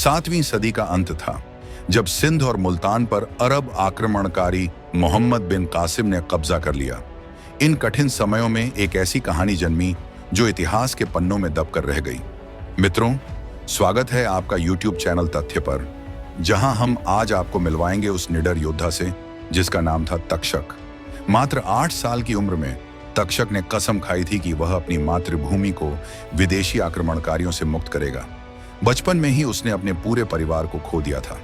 7वीं सदी का अंत था, जब सिंध और मुल्तान पर अरब आक्रमणकारी मोहम्मद बिन कासिम ने कब्जा कर लिया। इन कठिन समयों में एक ऐसी कहानी जन्मी जो इतिहास के पन्नों में दबकर रह गई। मित्रों, स्वागत है आपका YouTube चैनल तथ्य पर, जहां हम आज आपको मिलवाएंगे उस निडर योद्धा से जिसका नाम था तक्षक। मात्र 8 साल की उम्र में तक्षक ने कसम खाई थी कि वह अपनी मातृभूमि को विदेशी आक्रमणकारियों से मुक्त करेगा। बचपन में ही उसने अपने पूरे परिवार को खो दिया था।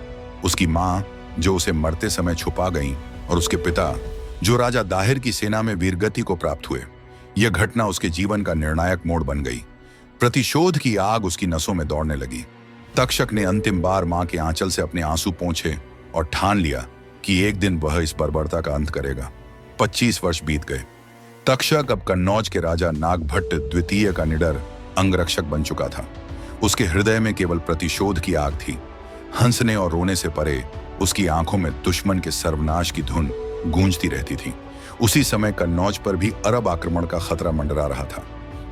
उसकी मां, जो उसे मरते समय छुपा गईं, और उसके पिता, जो राजा दाहिर की सेना में वीरगति को प्राप्त हुए। यह घटना उसके जीवन का निर्णायक मोड़ बन गई। प्रतिशोध की आग उसकी नसों में दौड़ने लगी। तक्षक ने अंतिम बार मां के आंचल से अपने आंसू पोंछे और ठान लिया कि एक दिन वह इस बर्बरता का अंत करेगा। 25 वर्ष बीत गए। तक्षक अब कन्नौज के राजा नागभट्ट द्वितीय का निडर अंगरक्षक बन चुका था। उसके हृदय में केवल प्रतिशोध की आग थी। हंसने और रोने से परे उसकी आंखों में दुश्मन के सर्वनाश की धुन गूंजती रहती थी। उसी समय कन्नौज पर भी अरब आक्रमण का खतरा मंडरा रहा था।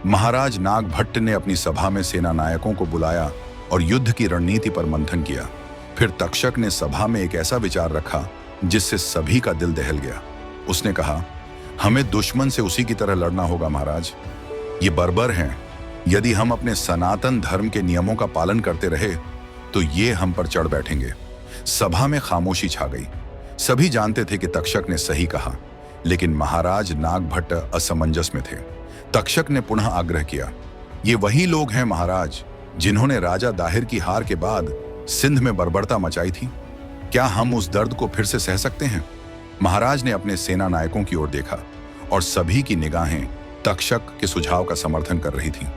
महाराज नागभट्ट ने अपनी सभा में सेना नायकों को बुलाया और युद्ध की रणनीति पर मंथन किया। फिर तक्षक ने सभा में एक ऐसा विचार रखा जिससे सभी का दिल दहल गया। उसने कहा, हमें दुश्मन से उसी की तरह लड़ना होगा महाराज। ये बर्बर हैं। यदि हम अपने सनातन धर्म के नियमों का पालन करते रहे तो ये हम पर चढ़ बैठेंगे। सभा में खामोशी छा गई। सभी जानते थे कि तक्षक ने सही कहा, लेकिन महाराज नागभट्ट असमंजस में थे। तक्षक ने पुनः आग्रह किया, ये वही लोग हैं महाराज जिन्होंने राजा दाहिर की हार के बाद सिंध में बर्बरता मचाई थी। क्या हम उस दर्द को फिर से सह सकते हैं? महाराज ने अपने सेना नायकों की ओर देखा और सभी की निगाहें तक्षक के सुझाव का समर्थन कर रही थीं।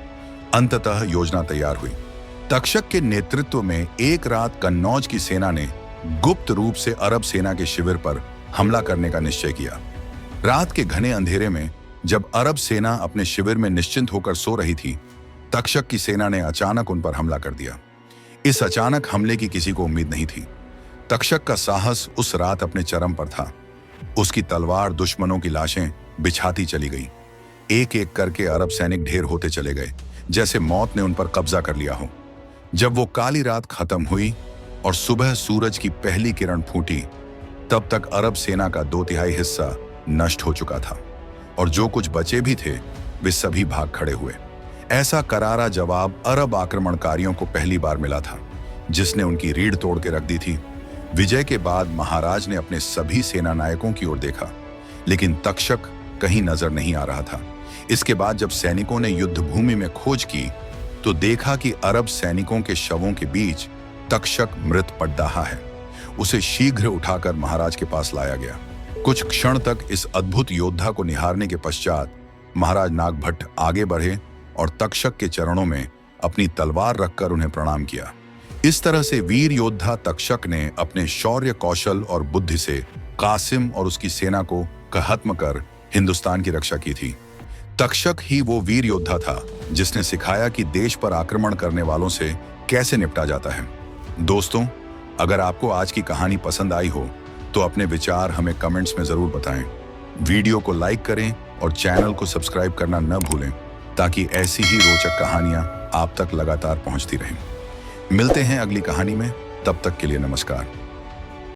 अंततः योजना तैयार हुई। तक्षक के नेतृत्व में एक रात कन्नौज की सेना ने गुप्त रूप से अरब सेना के शिविर पर हमला करने का निश्चय किया। रात के घने अंधेरे में जब अरब सेना अपने शिविर में निश्चिंत होकर सो रही थी, तक्षक की सेना ने अचानक उन पर हमला कर दिया। इस अचानक हमले की किसी को उम्मीद नहीं थी। तक्षक का साहस उस रात अपने चरम पर था। उसकी तलवार दुश्मनों की लाशें बिछाती चली गई। एक एक करके अरब सैनिक ढेर होते चले गए, जैसे मौत ने उन पर कब्जा कर लिया हो। जब वो काली रात खत्म हुई और सुबह सूरज की पहली किरण फूटी, तब तक अरब सेना का 2/3 हिस्सा नष्ट हो चुका था और जो कुछ बचे भी थे वे सभी भाग खड़े हुए। ऐसा करारा जवाब अरब आक्रमणकारियों को पहली बार मिला था, जिसने उनकी रीढ़ तोड़ के रख दी थी। विजय के बाद महाराज ने अपने सभी सेना नायकों की ओर देखा, लेकिन तक्षक कहीं नजर नहीं आ रहा था। इसके बाद जब सैनिकों ने युद्ध भूमि में खोज की तो देखा कि अरब सैनिकों के शवों के बीच तक्षक मृत पड़ रहा है। उसे शीघ्र उठाकर महाराज के पास लाया गया। कुछ क्षण तक इस अद्भुत योद्धा को निहारने के पश्चात महाराज नागभट्ट आगे बढ़े और तक्षक के चरणों में अपनी तलवार रखकर उन्हें प्रणाम किया। इस तरह से वीर योद्धा तक्षक ने अपने शौर्य, कौशल और बुद्धि से कासिम और उसकी सेना को खत्म कर हिंदुस्तान की रक्षा की थी। तक्षक ही वो वीर योद्धा था जिसने सिखाया कि देश पर आक्रमण करने वालों से कैसे निपटा जाता है। दोस्तों, अगर आपको आज की कहानी पसंद आई हो तो अपने विचार हमें कमेंट्स में जरूर बताएं। वीडियो को लाइक करें और चैनल को सब्सक्राइब करना न भूलें, ताकि ऐसी ही रोचक कहानियां आप तक लगातार पहुंचती रहें। मिलते हैं अगली कहानी में। तब तक के लिए नमस्कार।